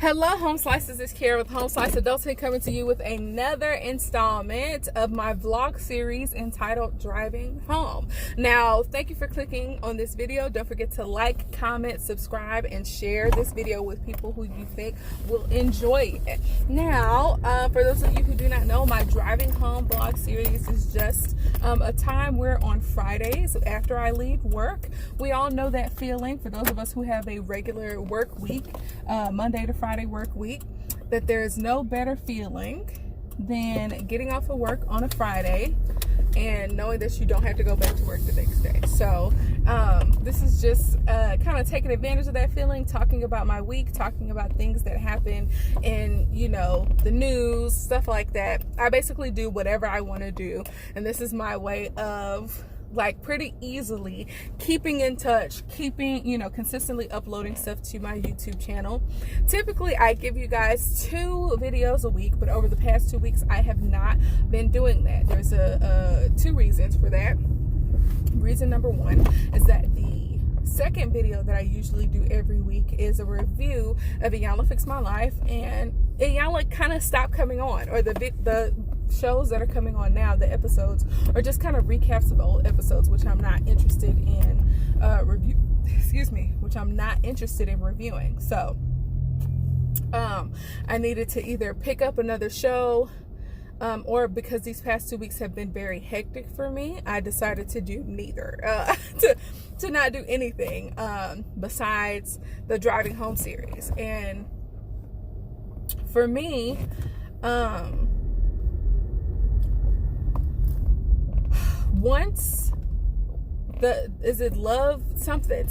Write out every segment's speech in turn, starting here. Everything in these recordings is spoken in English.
Hello, Home Slices. It's Kara with Home Slice Adulting coming to you with another installment of my vlog series entitled Driving Home. Now, thank you for clicking on this video. Don't forget to like, comment, subscribe, and share this video with people who you think will enjoy it. Now, for those of you who do not know, my Driving Home vlog series is just a time where on Fridays after I leave work, we all know that feeling, for those of us who have a regular work week, Monday to Friday work week, that there is no better feeling than getting off of work on a Friday and knowing that you don't have to go back to work the next day. So this is just kind of taking advantage of that feeling, talking about my week, talking about things that happen in, the news, stuff like that. I basically do whatever I want to do, and this is my way of pretty easily keeping in touch, consistently uploading stuff to my YouTube channel. Typically I give you guys 2 videos a week, but over the past 2 weeks I have not been doing that. There's 2 reasons for that. Reason number 1 is that the second video that I usually do every week is a review of Iyanla Fix My Life, and Iyanla kind of stopped coming on, or the shows that are coming on now, the episodes are just kind of recaps of old episodes, which I'm not interested in which I'm not interested in reviewing. So I needed to either pick up another show, or because these past 2 weeks have been very hectic for me, I decided to do neither, to not do anything besides the Driving Home series. And for me, once Love something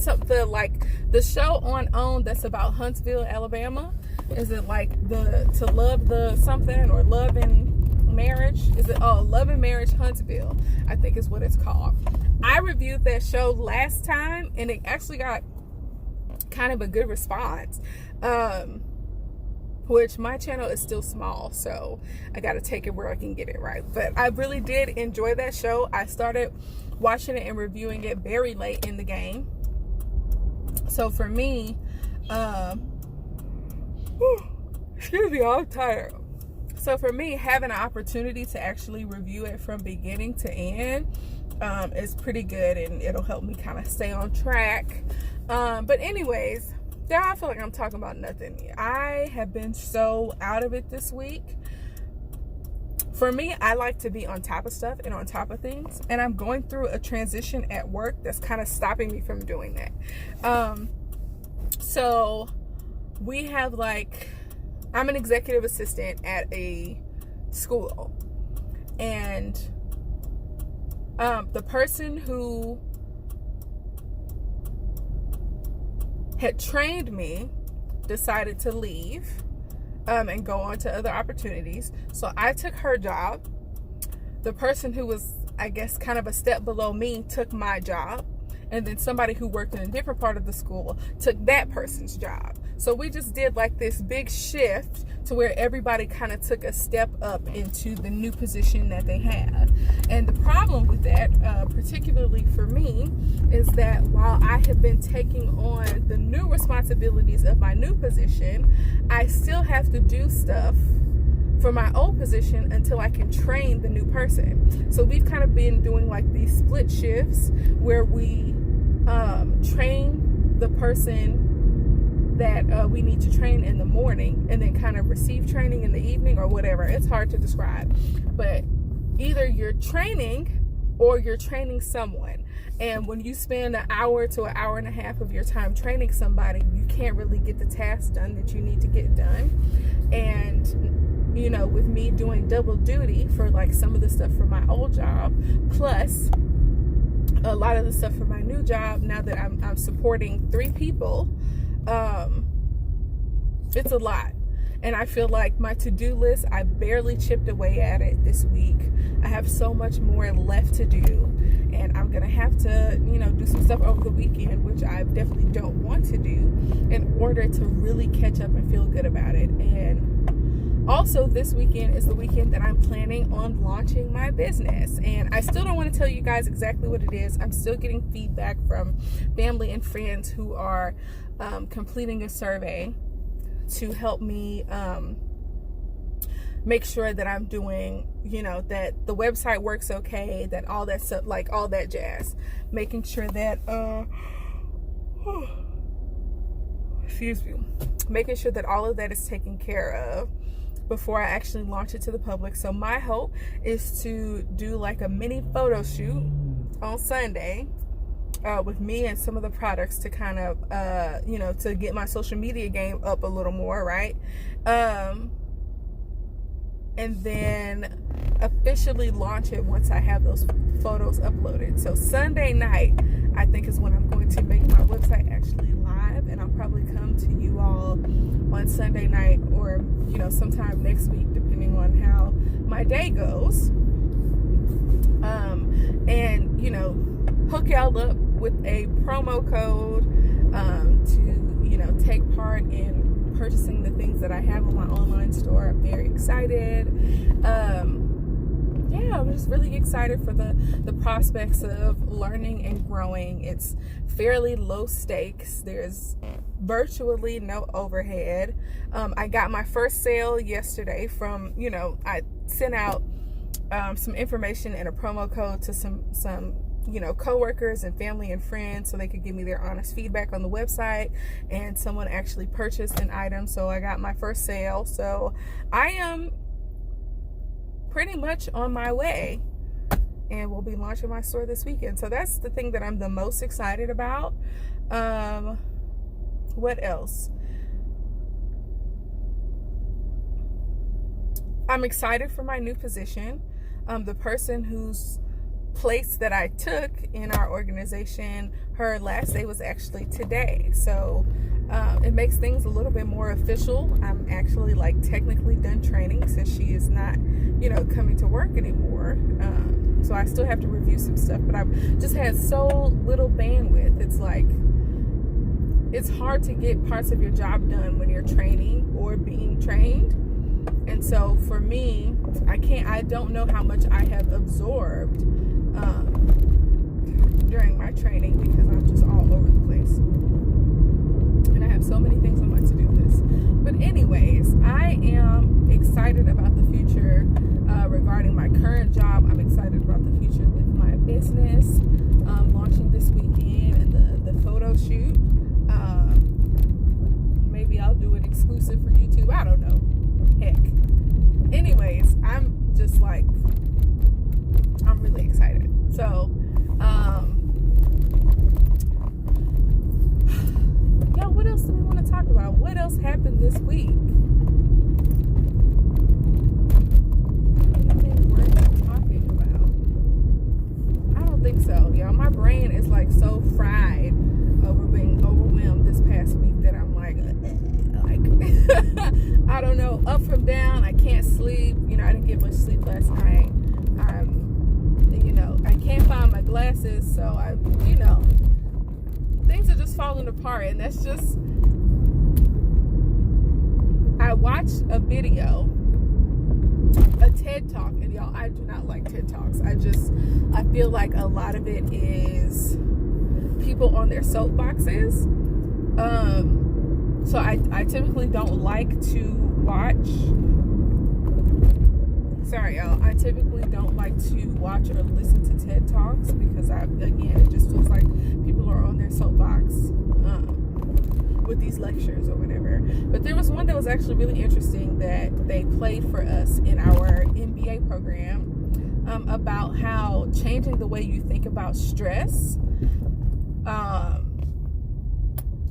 like the show on OWN that's about Huntsville, Alabama? Is it like To Love the something, or Love and Marriage? Is it Love and Marriage Huntsville, I think is what it's called. I reviewed that show last time and it actually got kind of a good response, which my channel is still small, so I got to take it where I can get it right. But I really did enjoy that show. I started watching it and reviewing it very late in the game. So for me, excuse me, I'm tired. So for me, having an opportunity to actually review it from beginning to end is pretty good, and it'll help me kind of stay on track. But anyways, now I feel like I'm talking about nothing. I have been so out of it this week. For me, I like to be on top of stuff and on top of things, and I'm going through a transition at work that's kind of stopping me from doing that. So we have I'm an executive assistant at a school, and the person who had trained me decided to leave and go on to other opportunities. So I took her job. The person who was, I guess, kind of a step below me took my job, and then somebody who worked in a different part of the school took that person's job. So we just did this big shift to where everybody kind of took a step up into the new position that they have. And the problem with that, particularly for me, is that while I have been taking on the new responsibilities of my new position, I still have to do stuff for my old position until I can train the new person. So we've kind of been doing these split shifts where we train the person that we need to train in the morning, and then kind of receive training in the evening or whatever. It's hard to describe, but either you're training or you're training someone. And when you spend an hour to an hour and a half of your time training somebody, you can't really get the task done that you need to get done. And with me doing double duty for some of the stuff for my old job, plus a lot of the stuff for my new job, now that I'm supporting 3 people, it's a lot. And I feel like my to-do list, I barely chipped away at it this week. I have so much more left to do, and I'm gonna have to do some stuff over the weekend, which I definitely don't want to do, in order to really catch up and feel good about it. And also, this weekend is the weekend that I'm planning on launching my business, and I still don't want to tell you guys exactly what it is. I'm still getting feedback from family and friends who are completing a survey to help me make sure that I'm doing, you know, that the website works okay, that all that stuff, like all that jazz, making sure that excuse me, making sure that all of that is taken care of before I actually launch it to the public. So my hope is to do like a mini photo shoot on Sunday with me and some of the products to kind of you know, to get my social media game up a little more, right? And then officially launch it once I have those photos uploaded. So Sunday night, I think, is when I'm going to make my website actually live, and I'll probably come to you all on Sunday night, or, you know, sometime next week, depending on how my day goes. And, you know, hook y'all up with a promo code to, you know, take part in purchasing the things that I have on my online store. I'm very excited. Yeah, I'm just really excited for the prospects of learning and growing. It's fairly low stakes. There's virtually no overhead. I got my first sale yesterday from, you know, I sent out some information and a promo code to some you know, coworkers and family and friends so they could give me their honest feedback on the website, and someone actually purchased an item. So I got my first sale. So I am pretty much on my way, and we'll be launching my store this weekend. So that's the thing that I'm the most excited about. What else? I'm excited for my new position. The person whose place that I took in our organization, her last day was actually today. So it makes things a little bit more official. I'm actually like technically done training since she is not, you know, coming to work anymore. So I still have to review some stuff, but I've just had so little bandwidth. It's like, it's hard to get parts of your job done when you're training or being trained. And so for me, I don't know how much I have absorbed during my training, because I'm just all over the place. And I have so many things on my to-do list. But anyways, I am excited about the future regarding my current job. I'm excited about the future with my business, launching this weekend, and the photo shoot. Maybe I'll do it exclusive for YouTube. I don't know. Heck. Anyways, I'm just like, I'm really excited. So, yeah, what else do we want to talk about? What else happened this week? Anything worth talking about? I don't think so. Yeah, my brain is like so fried over being overwhelmed this past week that I'm like I don't know, up from down. I can't sleep. You know, I didn't get much sleep last night. You know, I can't find my glasses, so you know, things are just falling apart. And that's just, I watched a video, a TED Talk, and y'all, I do not like TED Talks. I feel like a lot of it is people on their soapboxes. So I typically don't like to watch, sorry y'all, I typically don't like to watch or listen to TED Talks, because again, it just feels like people are on their soapbox with these lectures or whatever. But there was one that was actually really interesting that they played for us in our MBA program, about how changing the way you think about stress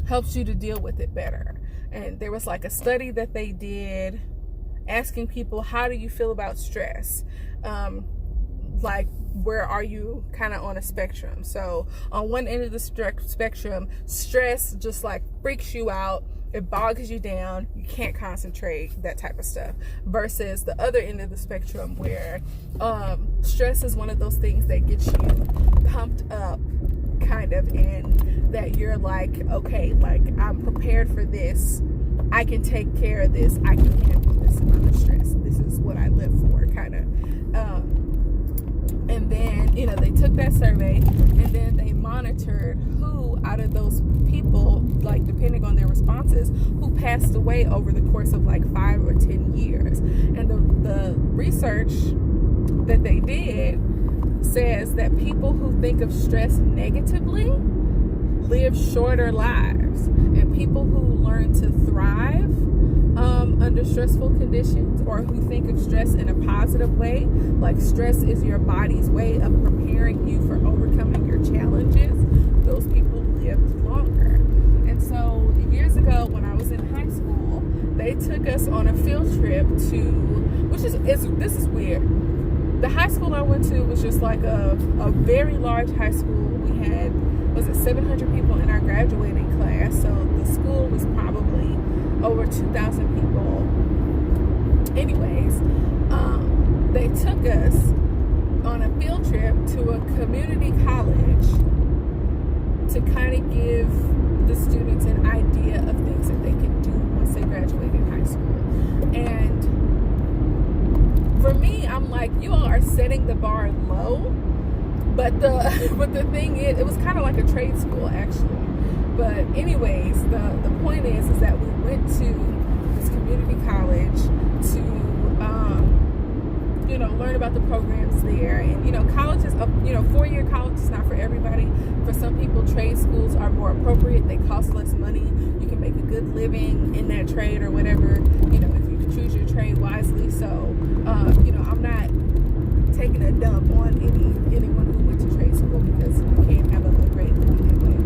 helps you to deal with it better. And there was like a study that they did asking people, how do you feel about stress? Like, where are you kind of on a spectrum? So on one end of the spectrum, stress just like freaks you out. It bogs you down. You can't concentrate, that type of stuff. Versus the other end of the spectrum, where stress is one of those things that gets you pumped up, kind of, and that you're like, okay, like, I'm prepared for this. I can take care of this. I can handle this amount of stress. This is what I live for, kind of. And then, you know, they took that survey, and then they monitored who out of those people, like depending on their responses, who passed away over the course of like 5 or 10 years. And the research that they did says that people who think of stress negatively live shorter lives, and people who learn to thrive under stressful conditions, or who think of stress in a positive way, like stress is your body's way of preparing you for overcoming your challenges, those people live longer. And so years ago when I was in high school, they took us on a field trip to, this is weird. The high school I went to was just like a very large high school. We had, 700 people in our graduating class, so the school was probably over 2,000 people. Anyways, they took us on a field trip to a community college to kind of give the students an idea of things that they can do once they graduated high school. And for me, I'm like, you all are setting the bar low. But the thing is, it was kind of like a trade school actually. But anyways, the point is that we went to this community college to learn about the programs there. And colleges, 4-year college is not for everybody. For some people, trade schools are more appropriate. They cost less money. You can make a good living in that trade or whatever. If you choose your trade wisely. So I'm not taking a dump on anyone who went to trade school, because you can't have a great living anyway.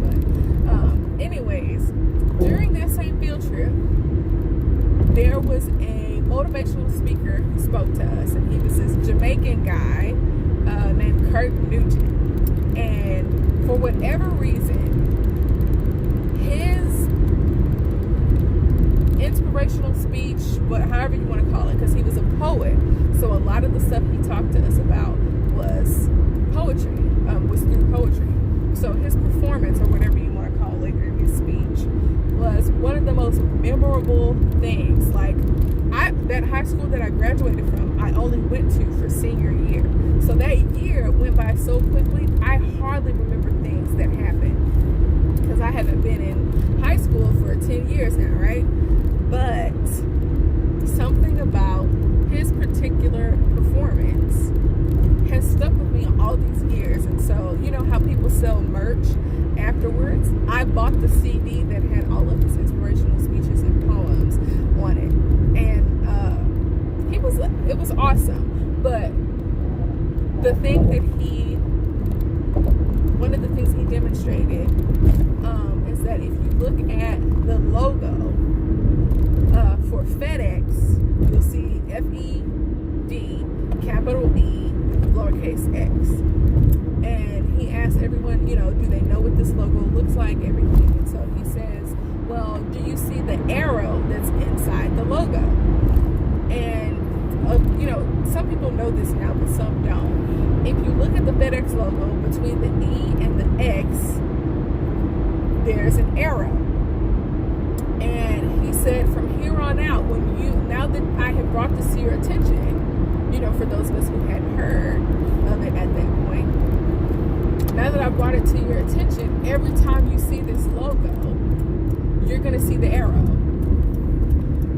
But anyways, during that same field trip, there was a motivational speaker who spoke to us, and he was this Jamaican guy named Kurt Nugent. And for whatever reason, his inspirational speech, however you want to call it, because he was a poet, so a lot of the stuff he talked to us about was poetry, was through poetry. So his performance, or whatever you want to call it, or his speech, was one of the most memorable things. Like, that high school that I graduated from, I only went to for senior year. So that year went by so quickly, I hardly remember things that happened, because I haven't been in high school for 10 years now, right? But something about his particular performance has stuck with me all these years. And so, you know how people sell merch afterwards? I bought the CD that had all of his inspirational speeches and poems on it. And it was awesome. But one of the things he demonstrated is that if you look at the logo for FedEx, you'll see F-E-D, capital E, lowercase x. And he asked everyone, do they know what this logo looks like, everything. And so he says, well, do you see the arrow that's inside the logo? And, some people know this now, but some don't. If you look at the FedEx logo, between the E and the X, there's an arrow. And he said, from here on out, now that I have brought this to your attention, for those of us who hadn't heard of it at that point, now that I brought it to your attention, every time you see this logo, you're going to see the arrow.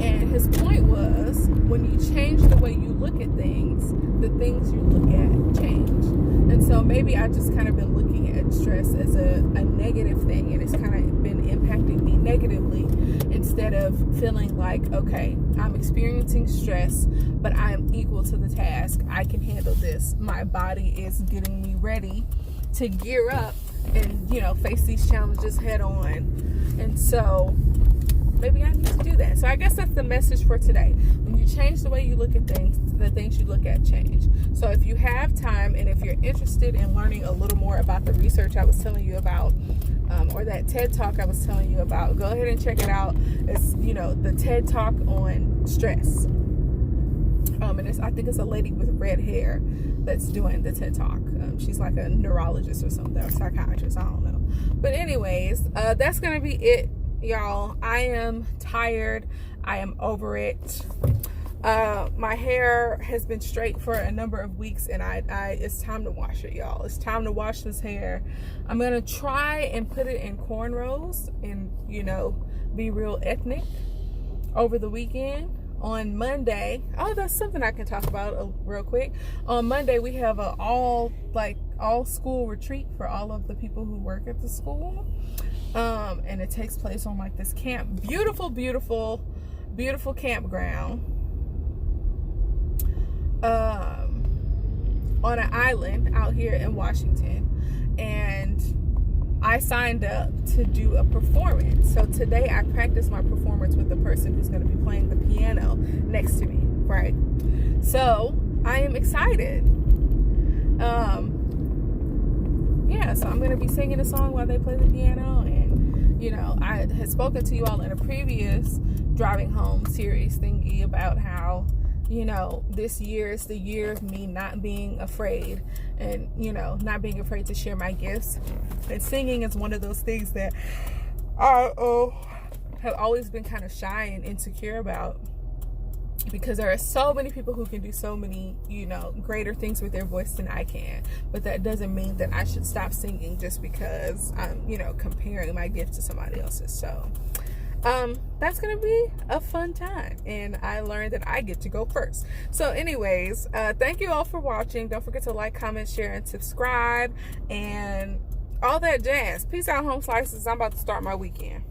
And his point was, when you change the way you look at things, the things you look at change. And so maybe I've just kind of been looking at stress as a negative thing, and it's kind of been impacting me negatively, instead of feeling like, okay, I'm experiencing stress, but I'm equal to the task. I can handle this. My body is getting me ready to gear up and, face these challenges head on. And so maybe I need to do that. So I guess that's the message for today. When you change the way you look at things, the things you look at change. So if you have time, and if you're interested in learning a little more about the research I was telling you about, or that TED Talk I was telling you about, go ahead and check it out. It's, the TED Talk on stress. And I think it's a lady with red hair that's doing the TED Talk. She's like a neurologist or something, or psychiatrist, I don't know. But anyways, that's going to be it, y'all. I am tired. I am over it. My hair has been straight for a number of weeks, and it's time to wash it, y'all. It's time to wash this hair. I'm gonna try and put it in cornrows and, you know, be real ethnic over the weekend. On Monday, oh, that's something I can talk about real quick. On Monday, we have a all school retreat for all of the people who work at the school. And it takes place on like this beautiful campground. On an island out here in Washington, and I signed up to do a performance. So today I practiced my performance with the person who's going to be playing the piano next to me, right? So I am excited. Yeah, so I'm going to be singing a song while they play the piano. And, you know, I had spoken to you all in a previous driving home series thingy about how, you know, this year is the year of me not being afraid, and, you know, not being afraid to share my gifts. And singing is one of those things that I have always been kind of shy and insecure about, because there are so many people who can do so many, you know, greater things with their voice than I can. But that doesn't mean that I should stop singing just because I'm, you know, comparing my gift to somebody else's. So that's gonna be a fun time, and I learned that I get to go first. So anyways, thank you all for watching. Don't forget to like, comment, share, and subscribe, and all that jazz. Peace out, home slices. I'm about to start my weekend.